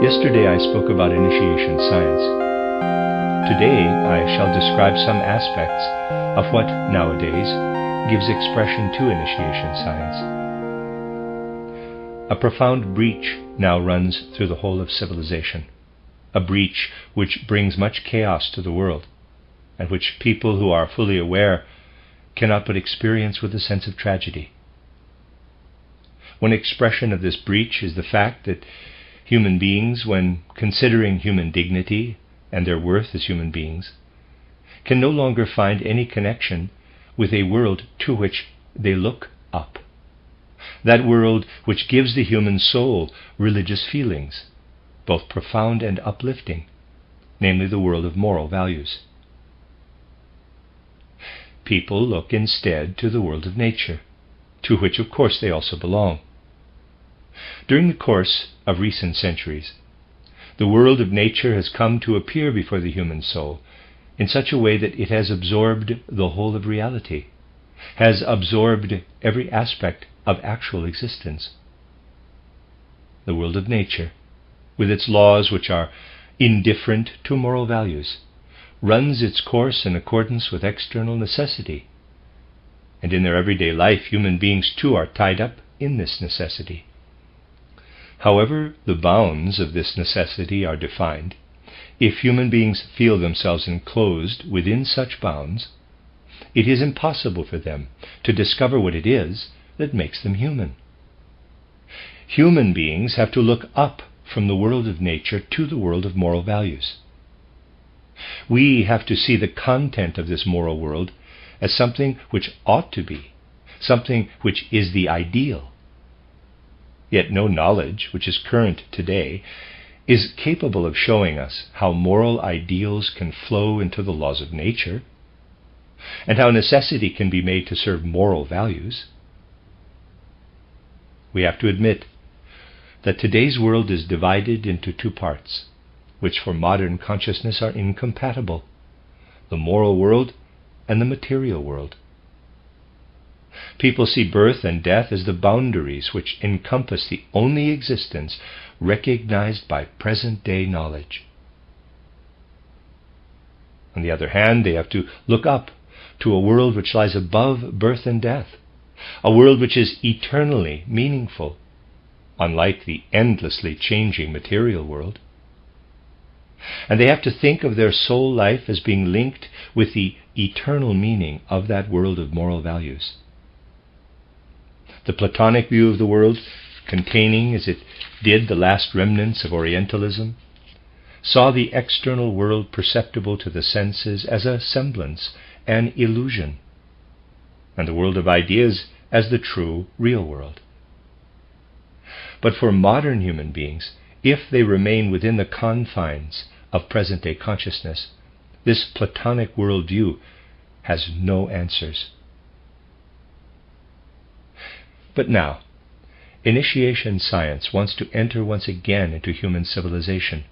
Yesterday I spoke about initiation science. Today I shall describe some aspects of what nowadays gives expression to initiation science. A profound breach now runs through the whole of civilization, a breach which brings much chaos to the world, and which people who are fully aware cannot but experience with a sense of tragedy. One expression of this breach is the fact that human beings, when considering human dignity and their worth as human beings, can no longer find any connection with a world to which they look up. That world which gives the human soul religious feelings, both profound and uplifting, namely the world of moral values. People look instead to the world of nature, to which of course they also belong. During the course of recent centuries, the world of nature has come to appear before the human soul in such a way that it has absorbed the whole of reality, has absorbed every aspect of actual existence. The world of nature, with its laws which are indifferent to moral values, runs its course in accordance with external necessity, and in their everyday life human beings too are tied up in this necessity. However the bounds of this necessity are defined, if human beings feel themselves enclosed within such bounds, it is impossible for them to discover what it is that makes them human. Human beings have to look up from the world of nature to the world of moral values. We have to see the content of this moral world as something which ought to be, something which is the ideal. Yet no knowledge which is current today is capable of showing us how moral ideals can flow into the laws of nature, and how necessity can be made to serve moral values. We have to admit that today's world is divided into two parts, which for modern consciousness are incompatible: the moral world and the material world. People see birth and death as the boundaries which encompass the only existence recognized by present-day knowledge. On the other hand, they have to look up to a world which lies above birth and death, a world which is eternally meaningful, unlike the endlessly changing material world. And they have to think of their soul life as being linked with the eternal meaning of that world of moral values. The Platonic view of the world, containing as it did the last remnants of Orientalism, saw the external world perceptible to the senses as a semblance, an illusion, and the world of ideas as the true, real world. But for modern human beings, if they remain within the confines of present-day consciousness, this Platonic worldview has no answers. But now, initiation science wants to enter once again into human civilization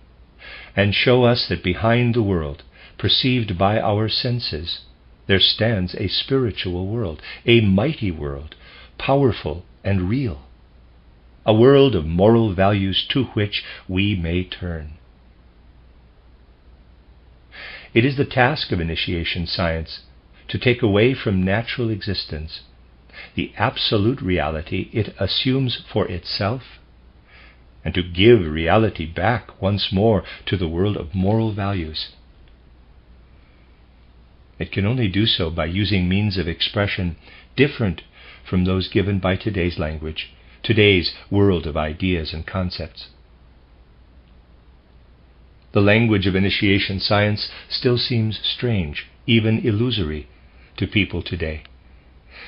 and show us that behind the world, perceived by our senses, there stands a spiritual world, a mighty world, powerful and real, a world of moral values to which we may turn. It is the task of initiation science to take away from natural existence the absolute reality it assumes for itself, and to give reality back once more to the world of moral values. It can only do so by using means of expression different from those given by today's language, today's world of ideas and concepts. The language of initiation science still seems strange, even illusory, to people today,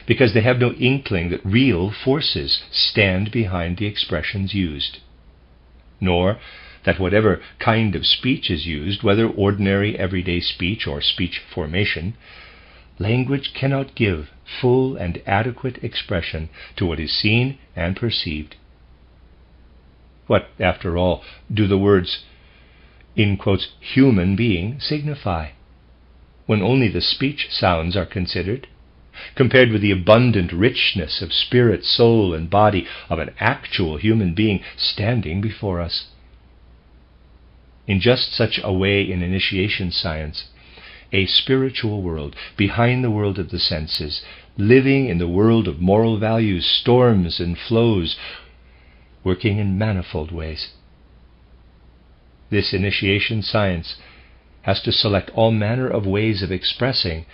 because they have no inkling that real forces stand behind the expressions used, nor that whatever kind of speech is used, whether ordinary everyday speech or speech formation, language cannot give full and adequate expression to what is seen and perceived. What, after all, do the words, in quotes, human being signify, when only the speech sounds are considered, compared with the abundant richness of spirit, soul, and body of an actual human being standing before us? In just such a way, in initiation science, a spiritual world, behind the world of the senses, living in the world of moral values, storms and flows, working in manifold ways. This initiation science has to select all manner of ways of expressing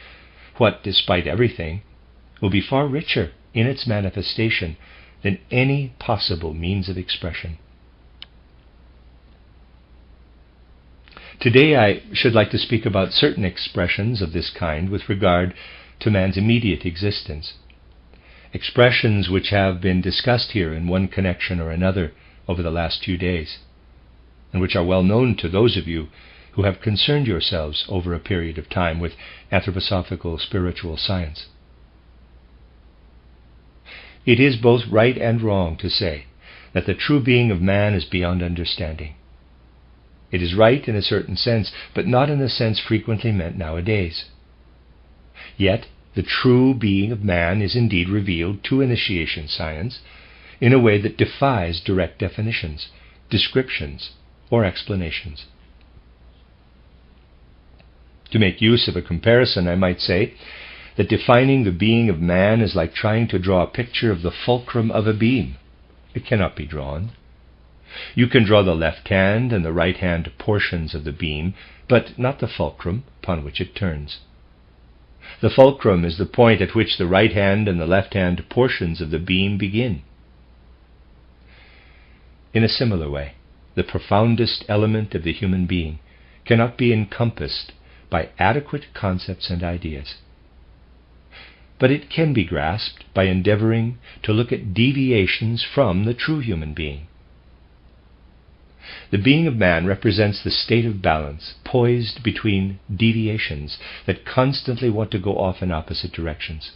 what, despite everything, will be far richer in its manifestation than any possible means of expression. Today I should like to speak about certain expressions of this kind with regard to man's immediate existence, expressions which have been discussed here in one connection or another over the last few days, and which are well known to those of you who have concerned yourselves over a period of time with anthroposophical spiritual science. It is both right and wrong to say that the true being of man is beyond understanding. It is right in a certain sense, but not in the sense frequently meant nowadays. Yet, the true being of man is indeed revealed to initiation science in a way that defies direct definitions, descriptions, or explanations. To make use of a comparison, I might say that defining the being of man is like trying to draw a picture of the fulcrum of a beam. It cannot be drawn. You can draw the left hand and the right hand portions of the beam, but not the fulcrum upon which it turns. The fulcrum is the point at which the right hand and the left hand portions of the beam begin. In a similar way, the profoundest element of the human being cannot be encompassed by adequate concepts and ideas. But it can be grasped by endeavoring to look at deviations from the true human being. The being of man represents the state of balance, poised between deviations that constantly want to go off in opposite directions.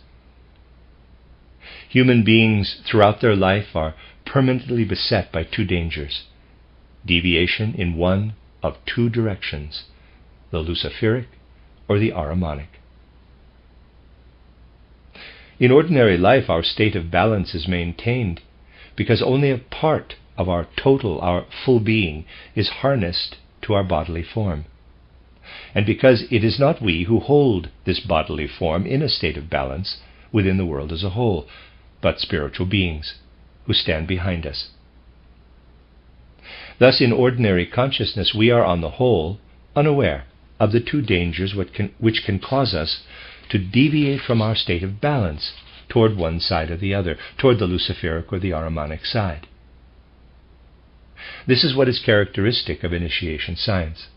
Human beings throughout their life are permanently beset by two dangers: deviation in one of two directions, the Luciferic or the Ahrimanic. In ordinary life, our state of balance is maintained because only a part of our total, our full being, is harnessed to our bodily form, and because it is not we who hold this bodily form in a state of balance within the world as a whole, but spiritual beings who stand behind us. Thus, in ordinary consciousness, we are on the whole unaware of the two dangers which can cause us to deviate from our state of balance toward one side or the other, toward the Luciferic or the Ahrimanic side. This is what is characteristic of initiation science.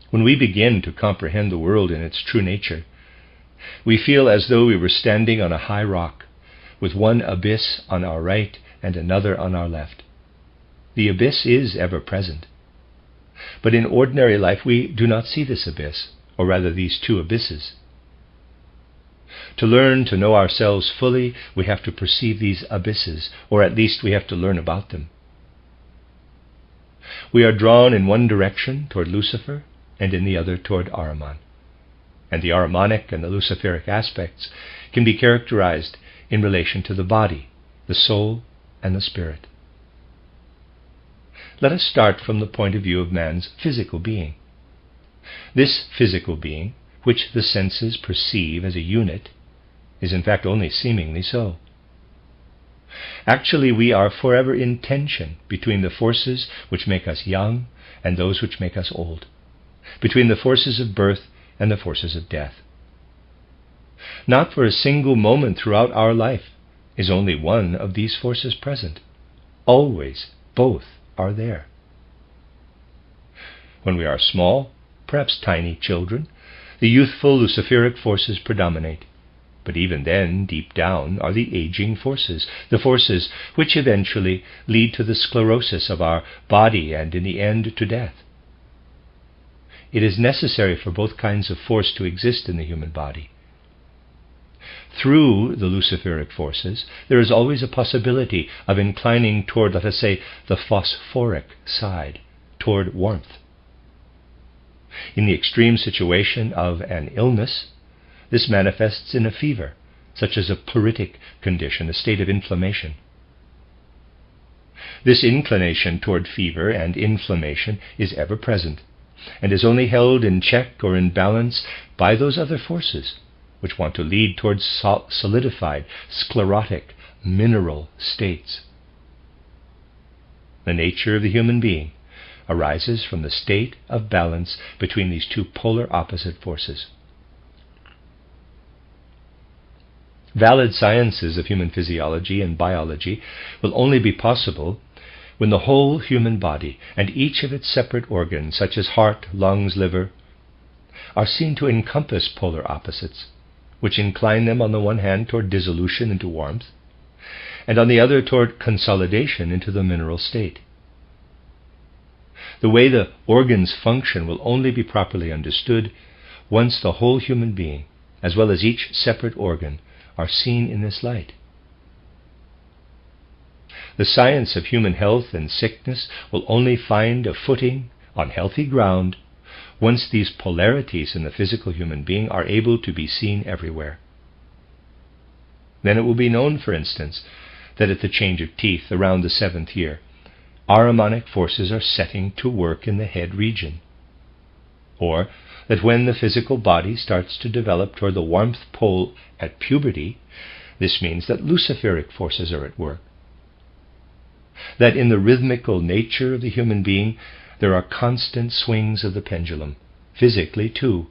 When we begin to comprehend the world in its true nature, we feel as though we were standing on a high rock, with one abyss on our right and another on our left. The abyss is ever present, but in ordinary life we do not see this abyss, or rather these two abysses. To learn to know ourselves fully, we have to perceive these abysses, or at least we have to learn about them. We are drawn in one direction toward Lucifer, and in the other toward Ahriman. And the Ahrimanic and the Luciferic aspects can be characterized in relation to the body, the soul, and the spirit. Let us start from the point of view of man's physical being. This physical being, which the senses perceive as a unit, is in fact only seemingly so. Actually, we are forever in tension between the forces which make us young and those which make us old, between the forces of birth and the forces of death. Not for a single moment throughout our life is only one of these forces present. Always both are there. When we are small, perhaps tiny children, the youthful Luciferic forces predominate. But even then, deep down, are the aging forces, the forces which eventually lead to the sclerosis of our body and in the end to death. It is necessary for both kinds of force to exist in the human body. through the Luciferic forces, there is always a possibility of inclining toward, let us say, the phosphoric side, toward warmth. In the extreme situation of an illness, this manifests in a fever, such as a pleuritic condition, a state of inflammation. This inclination toward fever and inflammation is ever present, and is only held in check or in balance by those other forces which want to lead towards solidified, sclerotic, mineral states. The nature of the human being arises from the state of balance between these two polar opposite forces. Valid sciences of human physiology and biology will only be possible when the whole human body and each of its separate organs, such as heart, lungs, liver, are seen to encompass polar opposites, which incline them on the one hand toward dissolution into warmth, and on the other toward consolidation into the mineral state. The way the organs function will only be properly understood once the whole human being, as well as each separate organ, are seen in this light. The science of human health and sickness will only find a footing on healthy ground once these polarities in the physical human being are able to be seen everywhere. Then it will be known, for instance, that at the change of teeth around the 7th year, Ahrimanic forces are setting to work in the head region, or that when the physical body starts to develop toward the warmth pole at puberty, this means that Luciferic forces are at work. That in the rhythmical nature of the human being, there are constant swings of the pendulum, physically too,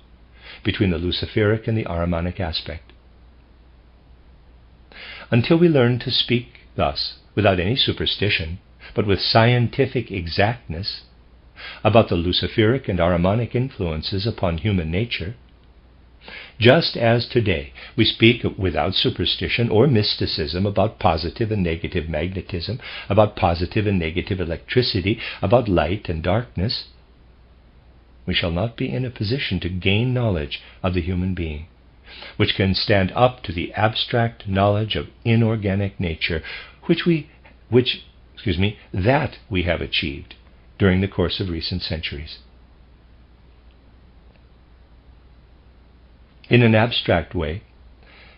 between the Luciferic and the Ahrimanic aspect. Until we learn to speak thus, without any superstition, but with scientific exactness, about the Luciferic and Ahrimanic influences upon human nature, just as today we speak without superstition or mysticism about positive and negative magnetism, about positive and negative electricity, about light and darkness, we shall not be in a position to gain knowledge of the human being, which can stand up to the abstract knowledge of inorganic nature, that we have achieved during the course of recent centuries. In an abstract way,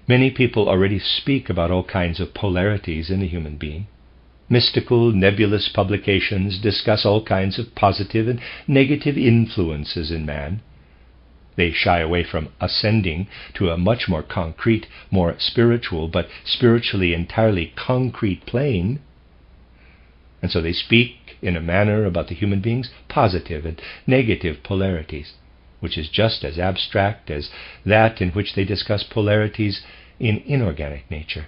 many people already speak about all kinds of polarities in the human being. Mystical, nebulous publications discuss all kinds of positive and negative influences in man. They shy away from ascending to a much more concrete, more spiritual, but spiritually entirely concrete plane. And so they speak in a manner about the human being's positive and negative polarities, which is just as abstract as that in which they discuss polarities in inorganic nature.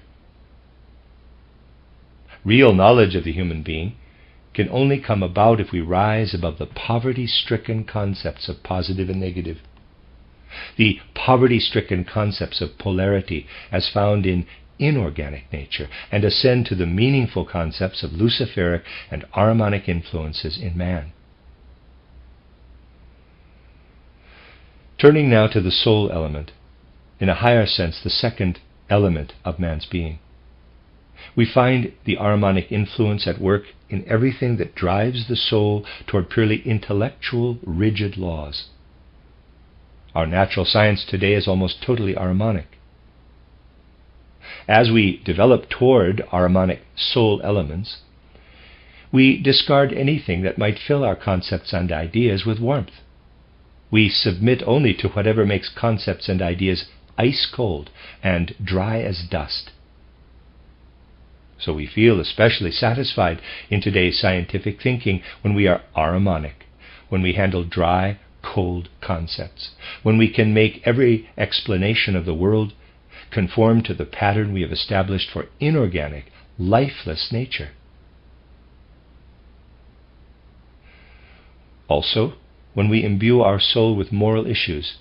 Real knowledge of the human being can only come about if we rise above the poverty-stricken concepts of positive and negative, the poverty-stricken concepts of polarity as found in inorganic nature, and ascend to the meaningful concepts of Luciferic and Ahrimanic influences in man. Turning now to the soul element, in a higher sense the second element of man's being, we find the Ahrimanic influence at work in everything that drives the soul toward purely intellectual, rigid laws. Our natural science today is almost totally Ahrimanic. As we develop toward Ahrimanic soul elements, we discard anything that might fill our concepts and ideas with warmth. We submit only to whatever makes concepts and ideas ice cold and dry as dust. So we feel especially satisfied in today's scientific thinking when we are Ahrimanic, when we handle dry, cold concepts, when we can make every explanation of the world conform to the pattern we have established for inorganic, lifeless nature. Also, when we imbue our soul with moral issues,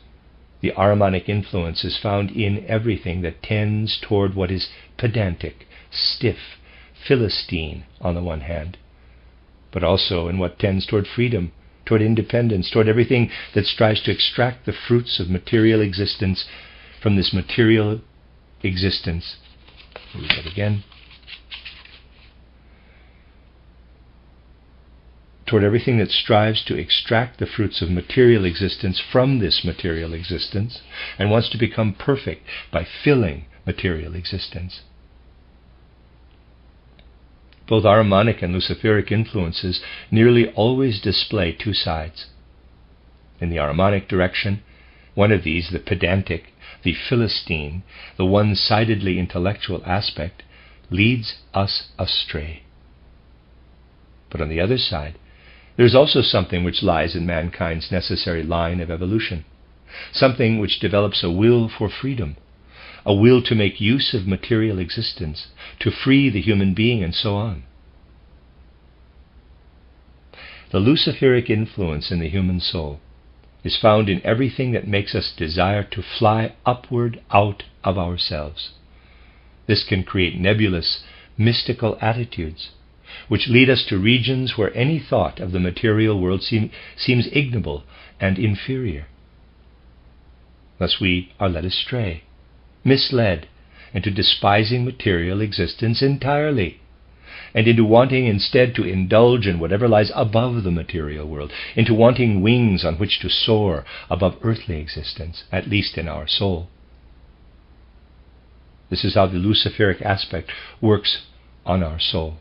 the Ahrimanic influence is found in everything that tends toward what is pedantic, stiff, Philistine on the one hand, but also in what tends toward freedom, toward independence, toward everything that strives to extract the fruits of material existence from this material existence. Read that again. Toward everything that strives to extract the fruits of material existence from this material existence and wants to become perfect by filling material existence. Both Ahrimanic and Luciferic influences nearly always display two sides. In the Ahrimanic direction, one of these, the pedantic, the Philistine, the one-sidedly intellectual aspect, leads us astray. But on the other side, there is also something which lies in mankind's necessary line of evolution, something which develops a will for freedom, a will to make use of material existence, to free the human being, and so on. The Luciferic influence in the human soul is found in everything that makes us desire to fly upward out of ourselves. This can create nebulous, mystical attitudes, which lead us to regions where any thought of the material world seems ignoble and inferior. Thus we are led astray, misled into despising material existence entirely, and into wanting instead to indulge in whatever lies above the material world, into wanting wings on which to soar above earthly existence, at least in our soul. This is how the Luciferic aspect works on our soul.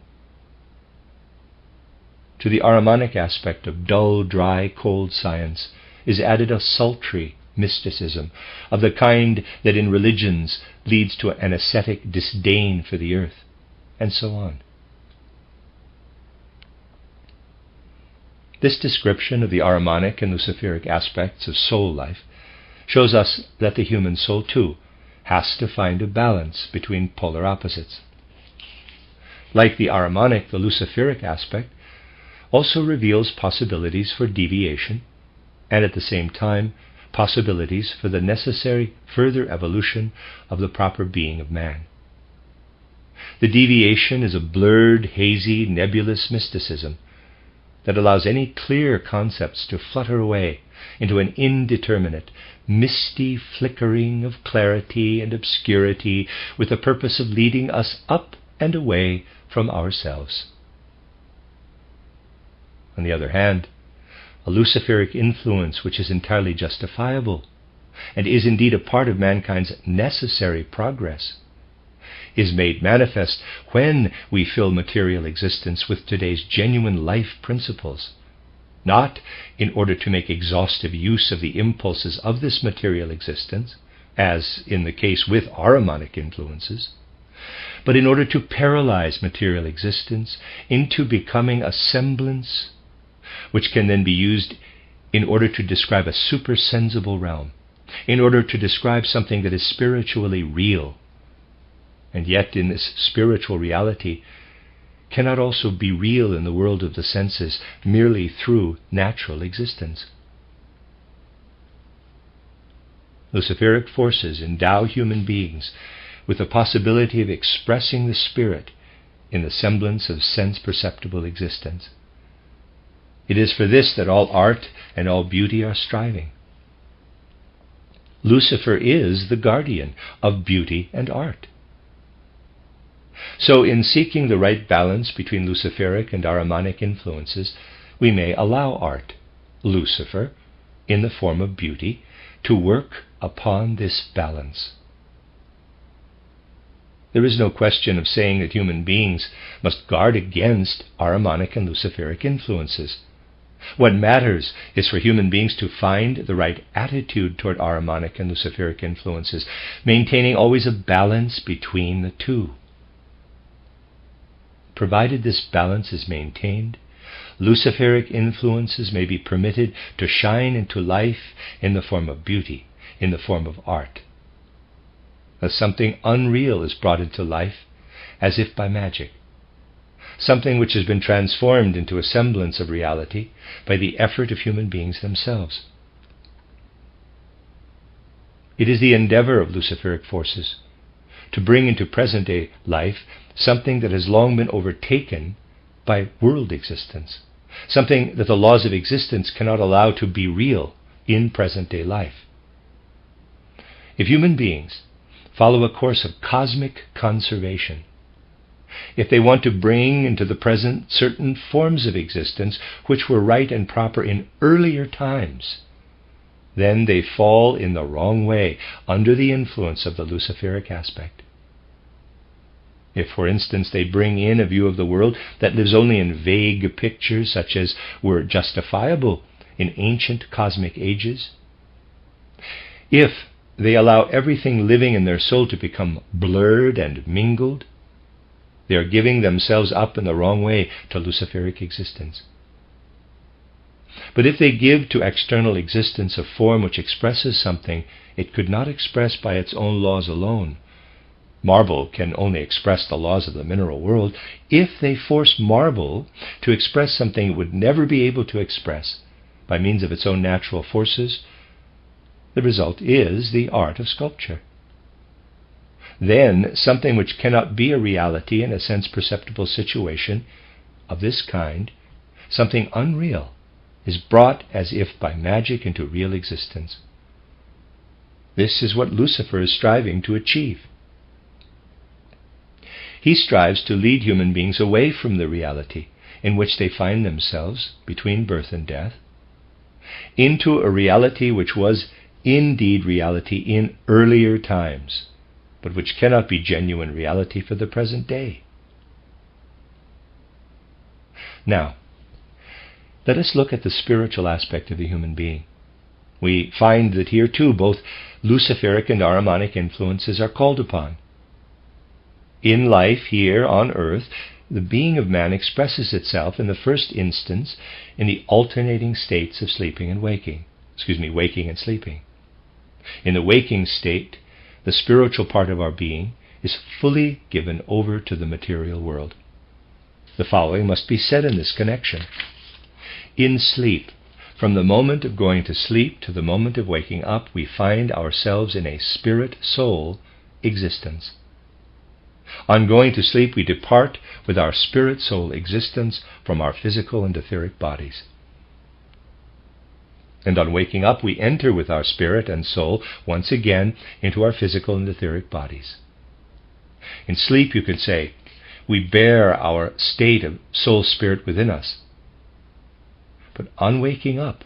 To the Ahrimanic aspect of dull, dry, cold science is added a sultry mysticism of the kind that in religions leads to an ascetic disdain for the earth, and so on. This description of the Ahrimanic and Luciferic aspects of soul life shows us that the human soul, too, has to find a balance between polar opposites. Like the Ahrimanic, the Luciferic aspect also reveals possibilities for deviation, and at the same time possibilities for the necessary further evolution of the proper being of man. The deviation is a blurred, hazy, nebulous mysticism that allows any clear concepts to flutter away into an indeterminate, misty flickering of clarity and obscurity with the purpose of leading us up and away from ourselves. On the other hand, a Luciferic influence which is entirely justifiable and is indeed a part of mankind's necessary progress is made manifest when we fill material existence with today's genuine life principles, not in order to make exhaustive use of the impulses of this material existence, as in the case with Ahrimanic influences, but in order to paralyze material existence into becoming a semblance which can then be used in order to describe a supersensible realm, in order to describe something that is spiritually real, and yet in this spiritual reality cannot also be real in the world of the senses merely through natural existence. Luciferic forces endow human beings with the possibility of expressing the spirit in the semblance of sense-perceptible existence. It is for this that all art and all beauty are striving. Lucifer is the guardian of beauty and art. So in seeking the right balance between Luciferic and Ahrimanic influences, we may allow art, Lucifer, in the form of beauty, to work upon this balance. There is no question of saying that human beings must guard against Ahrimanic and Luciferic influences. What matters is for human beings to find the right attitude toward Ahrimanic and Luciferic influences, maintaining always a balance between the two. Provided this balance is maintained, Luciferic influences may be permitted to shine into life in the form of beauty, in the form of art. Thus something unreal is brought into life as if by magic, something which has been transformed into a semblance of reality by the effort of human beings themselves. It is the endeavor of Luciferic forces to bring into present-day life something that has long been overtaken by world existence, something that the laws of existence cannot allow to be real in present-day life. If human beings follow a course of cosmic conservation. If they want to bring into the present certain forms of existence which were right and proper in earlier times, then they fall in the wrong way under the influence of the Luciferic aspect. If, for instance, they bring in a view of the world that lives only in vague pictures such as were justifiable in ancient cosmic ages, if they allow everything living in their soul to become blurred and mingled, they are giving themselves up in the wrong way to Luciferic existence. But if they give to external existence a form which expresses something it could not express by its own laws alone, marble can only express the laws of the mineral world. If they force marble to express something it would never be able to express by means of its own natural forces, the result is the art of sculpture. Then something which cannot be a reality in a sense-perceptible situation of this kind, something unreal, is brought as if by magic into real existence. This is what Lucifer is striving to achieve. He strives to lead human beings away from the reality in which they find themselves between birth and death, into a reality which was indeed reality in earlier times, but which cannot be genuine reality for the present day. Now, let us look at the spiritual aspect of the human being. We find that here too both Luciferic and Ahrimanic influences are called upon. In life here on earth, the being of man expresses itself in the first instance in the alternating states of waking and sleeping. In the waking state, the spiritual part of our being is fully given over to the material world. The following must be said in this connection. In sleep, from the moment of going to sleep to the moment of waking up, we find ourselves in a spirit-soul existence. On going to sleep, we depart with our spirit-soul existence from our physical and etheric bodies. And on waking up, we enter with our spirit and soul once again into our physical and etheric bodies. In sleep, you could say, we bear our state of soul-spirit within us. But on waking up,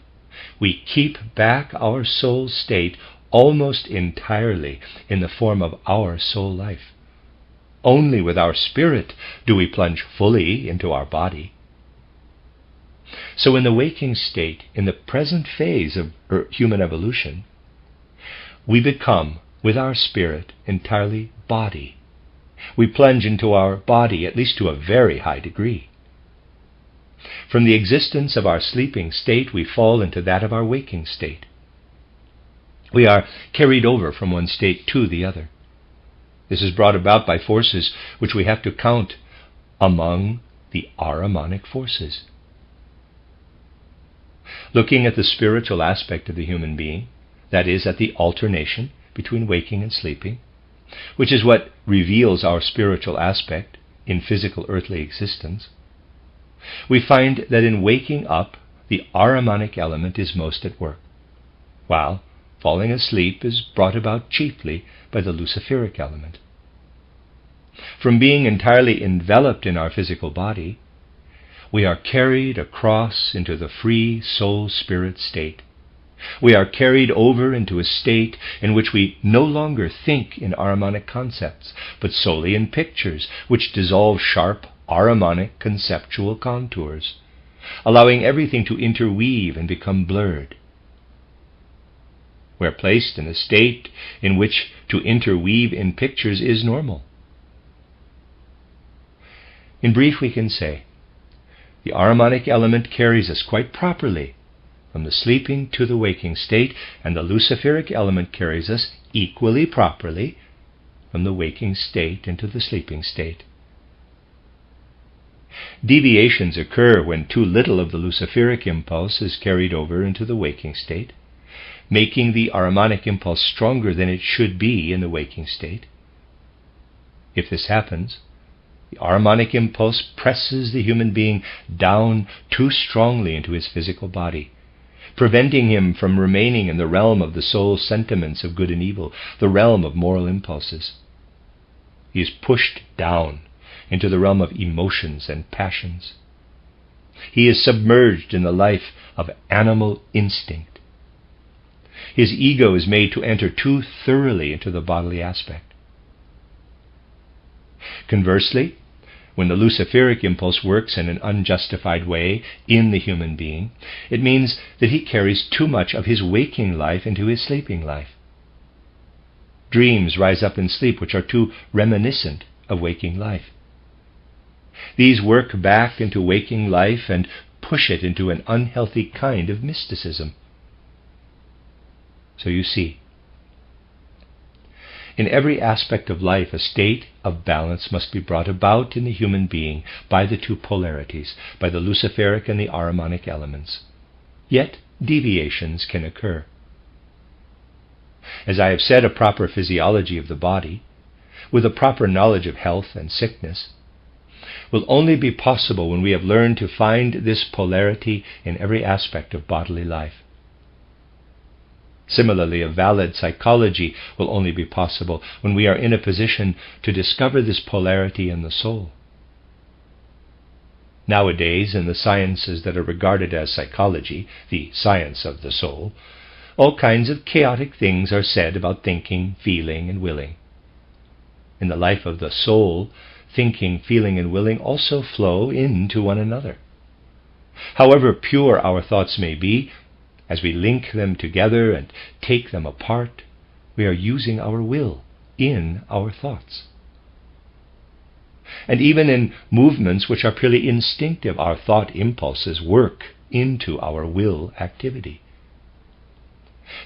we keep back our soul state almost entirely in the form of our soul life. Only with our spirit do we plunge fully into our body. So in the waking state, in the present phase of human evolution, we become, with our spirit, entirely body. We plunge into our body, at least to a very high degree. From the existence of our sleeping state, we fall into that of our waking state. We are carried over from one state to the other. This is brought about by forces which we have to count among the Ahrimanic forces. Looking at the spiritual aspect of the human being, that is, at the alternation between waking and sleeping, which is what reveals our spiritual aspect in physical earthly existence, we find that in waking up, the Ahrimanic element is most at work, while falling asleep is brought about chiefly by the Luciferic element. From being entirely enveloped in our physical body, we are carried across into the free soul-spirit state. We are carried over into a state in which we no longer think in Ahrimanic concepts, but solely in pictures which dissolve sharp Ahrimanic conceptual contours, allowing everything to interweave and become blurred. We are placed in a state in which to interweave in pictures is normal. In brief, we can say, the Ahrimanic element carries us quite properly from the sleeping to the waking state, and the Luciferic element carries us equally properly from the waking state into the sleeping state. Deviations occur when too little of the Luciferic impulse is carried over into the waking state, making the Ahrimanic impulse stronger than it should be in the waking state. If this happens, the Ahrimanic impulse presses the human being down too strongly into his physical body, preventing him from remaining in the realm of the soul's sentiments of good and evil, the realm of moral impulses. He is pushed down into the realm of emotions and passions. He is submerged in the life of animal instinct. His ego is made to enter too thoroughly into the bodily aspect. Conversely, when the Luciferic impulse works in an unjustified way in the human being, it means that he carries too much of his waking life into his sleeping life. Dreams rise up in sleep which are too reminiscent of waking life. These work back into waking life and push it into an unhealthy kind of mysticism. So you see, in every aspect of life, a state of balance must be brought about in the human being by the two polarities, by the Luciferic and the Ahrimanic elements. Yet deviations can occur. As I have said, a proper physiology of the body, with a proper knowledge of health and sickness, will only be possible when we have learned to find this polarity in every aspect of bodily life. Similarly, a valid psychology will only be possible when we are in a position to discover this polarity in the soul. Nowadays, in the sciences that are regarded as psychology, the science of the soul, all kinds of chaotic things are said about thinking, feeling, and willing. In the life of the soul, thinking, feeling, and willing also flow into one another. However pure our thoughts may be, as we link them together and take them apart, we are using our will in our thoughts. And even in movements which are purely instinctive, our thought impulses work into our will activity.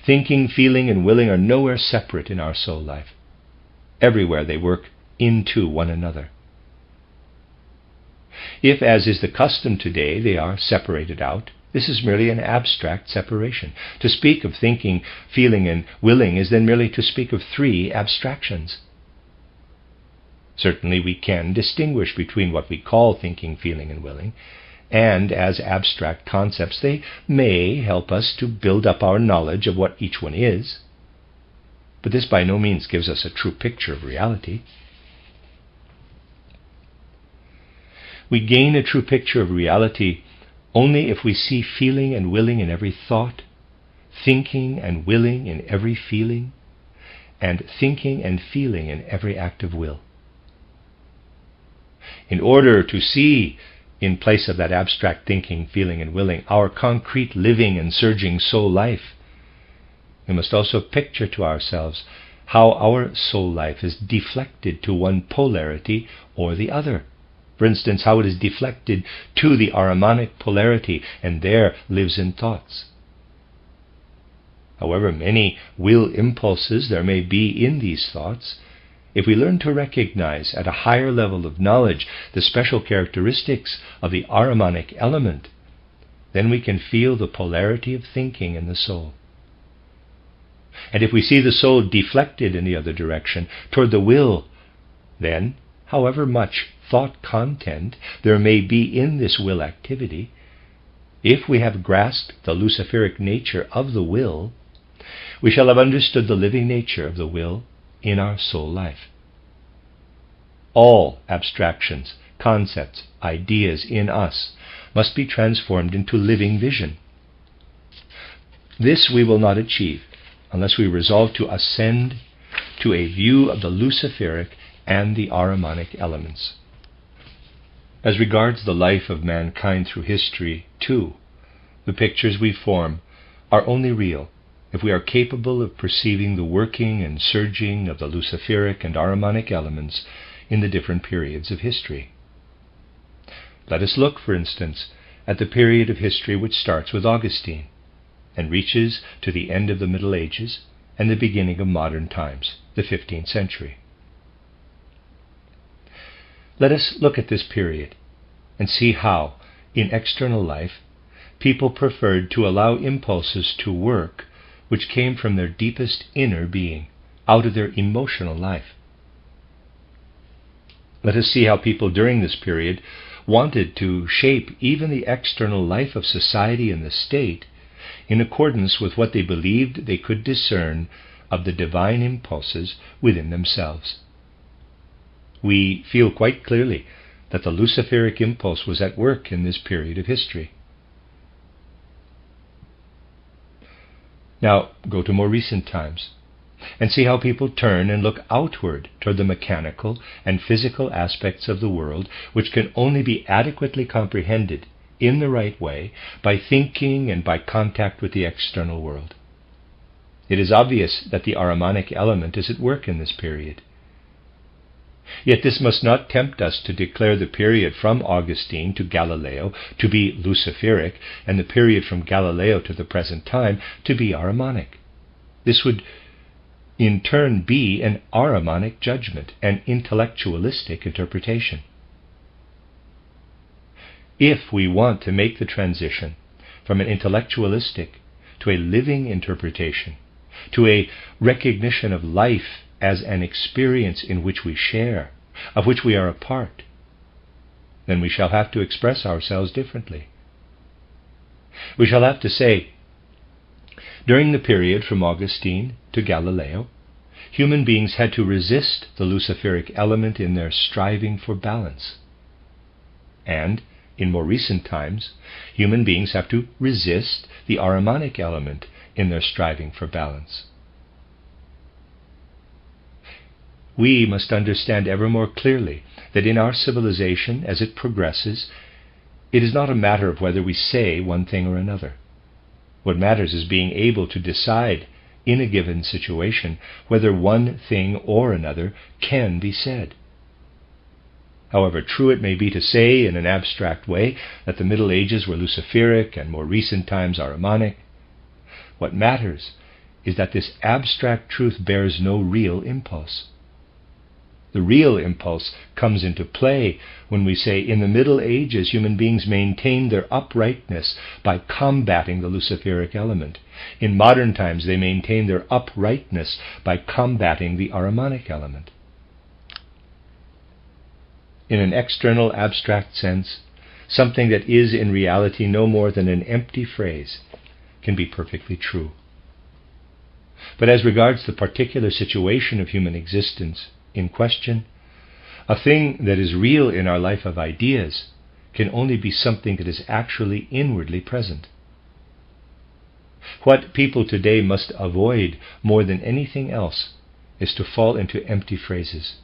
Thinking, feeling, and willing are nowhere separate in our soul life. Everywhere they work into one another. If, as is the custom today, they are separated out, this is merely an abstract separation. To speak of thinking, feeling, and willing is then merely to speak of three abstractions. Certainly we can distinguish between what we call thinking, feeling, and willing, and as abstract concepts they may help us to build up our knowledge of what each one is. But this by no means gives us a true picture of reality. We gain a true picture of reality only if we see feeling and willing in every thought, thinking and willing in every feeling, and thinking and feeling in every act of will. In order to see, in place of that abstract thinking, feeling, and willing, our concrete living and surging soul life, we must also picture to ourselves how our soul life is deflected to one polarity or the other. For instance, how it is deflected to the Ahrimanic polarity and there lives in thoughts. However many will impulses there may be in these thoughts, if we learn to recognize at a higher level of knowledge the special characteristics of the Ahrimanic element, then we can feel the polarity of thinking in the soul. And if we see the soul deflected in the other direction, toward the will, then, however much thought content there may be in this will activity, if we have grasped the Luciferic nature of the will, we shall have understood the living nature of the will in our soul life. All abstractions, concepts, ideas in us must be transformed into living vision. This we will not achieve unless we resolve to ascend to a view of the Luciferic and the Ahrimanic elements. As regards the life of mankind through history, too, the pictures we form are only real if we are capable of perceiving the working and surging of the Luciferic and Ahrimanic elements in the different periods of history. Let us look, for instance, at the period of history which starts with Augustine and reaches to the end of the Middle Ages and the beginning of modern times, the 15th century. Let us look at this period and see how, in external life, people preferred to allow impulses to work which came from their deepest inner being, out of their emotional life. Let us see how people during this period wanted to shape even the external life of society and the state in accordance with what they believed they could discern of the divine impulses within themselves. We feel quite clearly that the Luciferic impulse was at work in this period of history. Now, go to more recent times and see how people turn and look outward toward the mechanical and physical aspects of the world, which can only be adequately comprehended in the right way by thinking and by contact with the external world. It is obvious that the Ahrimanic element is at work in this period. Yet this must not tempt us to declare the period from Augustine to Galileo to be Luciferic, and the period from Galileo to the present time to be Ahrimanic. This would in turn be an Ahrimanic judgment, an intellectualistic interpretation. If we want to make the transition from an intellectualistic to a living interpretation, to a recognition of life as an experience in which we share, of which we are a part, then we shall have to express ourselves differently. We shall have to say, during the period from Augustine to Galileo, human beings had to resist the Luciferic element in their striving for balance. And, in more recent times, human beings have to resist the Ahrimanic element in their striving for balance. We must understand ever more clearly that in our civilization, as it progresses, it is not a matter of whether we say one thing or another. What matters is being able to decide in a given situation whether one thing or another can be said. However true it may be to say in an abstract way that the Middle Ages were Luciferic and more recent times Ahrimanic, what matters is that this abstract truth bears no real impulse. The real impulse comes into play when we say in the Middle Ages human beings maintained their uprightness by combating the Luciferic element. In modern times they maintain their uprightness by combating the Ahrimanic element. In an external abstract sense, something that is in reality no more than an empty phrase can be perfectly true. But as regards the particular situation of human existence in question, a thing that is real in our life of ideas can only be something that is actually inwardly present. What people today must avoid more than anything else is to fall into empty phrases.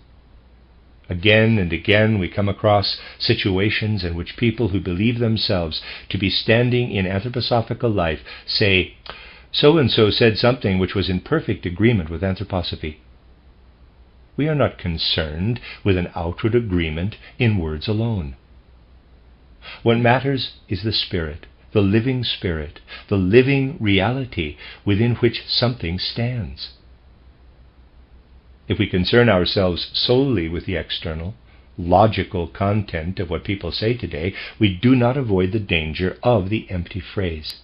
Again and again we come across situations in which people who believe themselves to be standing in anthroposophical life say, "So-and-so said something which was in perfect agreement with anthroposophy." We are not concerned with an outward agreement in words alone. What matters is the spirit, the living reality within which something stands. If we concern ourselves solely with the external, logical content of what people say today, we do not avoid the danger of the empty phrase.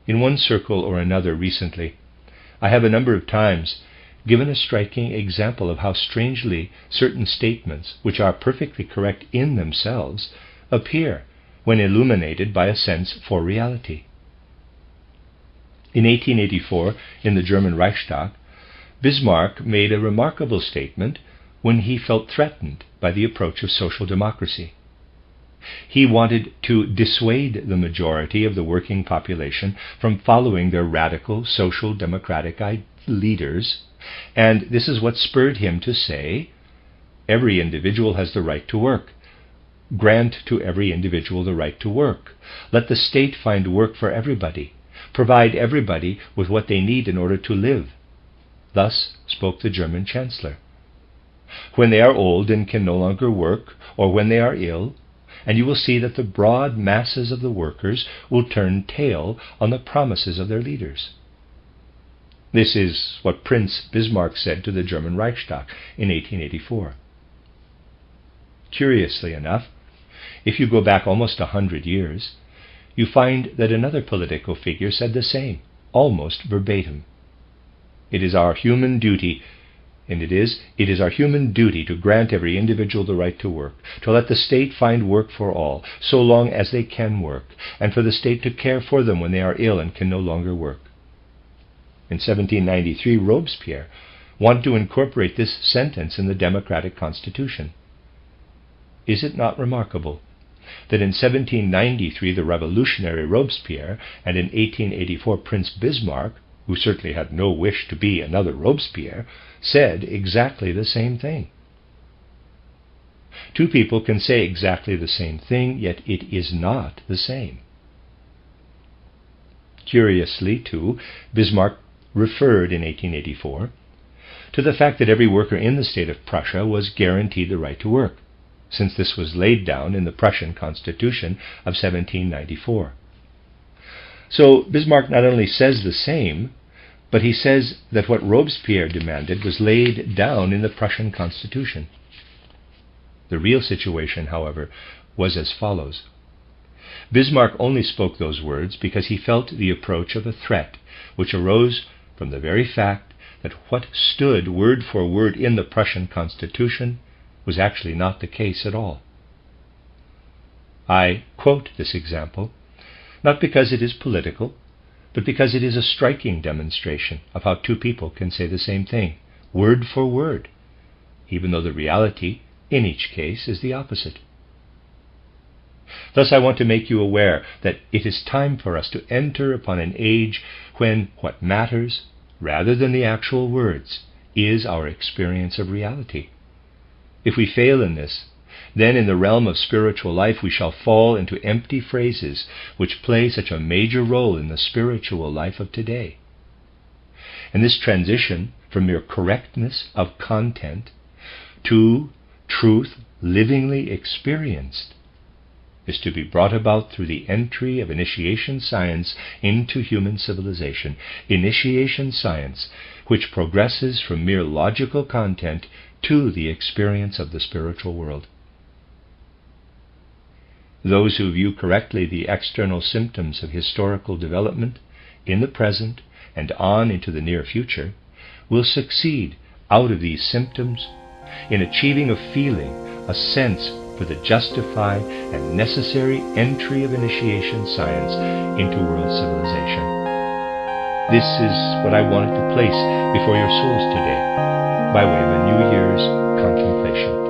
In one circle or another recently, I have a number of times given a striking example of how strangely certain statements, which are perfectly correct in themselves, appear when illuminated by a sense for reality. In 1884, in the German Reichstag, Bismarck made a remarkable statement when he felt threatened by the approach of social democracy. He wanted to dissuade the majority of the working population from following their radical social democratic leaders, and this is what spurred him to say, "Every individual has the right to work. Grant to every individual the right to work. Let the state find work for everybody. Provide everybody with what they need in order to live." Thus spoke the German Chancellor. When they are old and can no longer work, or when they are ill, and you will see that the broad masses of the workers will turn tail on the promises of their leaders. This is what Prince Bismarck said to the German Reichstag in 1884. Curiously enough, if you go back almost 100 years, you find that another political figure said the same, almost verbatim. It is our human duty And it is our human duty to grant every individual the right to work, to let the state find work for all, so long as they can work, and for the state to care for them when they are ill and can no longer work. In 1793, Robespierre wanted to incorporate this sentence in the democratic constitution. Is it not remarkable that in 1793 the revolutionary Robespierre and in 1884 Prince Bismarck, who certainly had no wish to be another Robespierre, said exactly the same thing? Two people can say exactly the same thing, yet it is not the same. Curiously, too, Bismarck referred in 1884 to the fact that every worker in the state of Prussia was guaranteed the right to work, since this was laid down in the Prussian Constitution of 1794. So Bismarck not only says the same, but he says that what Robespierre demanded was laid down in the Prussian Constitution. The real situation, however, was as follows. Bismarck only spoke those words because he felt the approach of a threat, which arose from the very fact that what stood word for word in the Prussian Constitution was actually not the case at all. I quote this example, not because it is political, but because it is a striking demonstration of how two people can say the same thing, word for word, even though the reality in each case is the opposite. Thus I want to make you aware that it is time for us to enter upon an age when what matters, rather than the actual words, is our experience of reality. If we fail in this, then in the realm of spiritual life we shall fall into empty phrases which play such a major role in the spiritual life of today. And this transition from mere correctness of content to truth livingly experienced is to be brought about through the entry of initiation science into human civilization, initiation science which progresses from mere logical content to the experience of the spiritual world. Those who view correctly the external symptoms of historical development in the present and on into the near future will succeed out of these symptoms in achieving a feeling, a sense for the justified and necessary entry of initiation science into world civilization. This is what I wanted to place before your souls today, by way of a New Year's contemplation.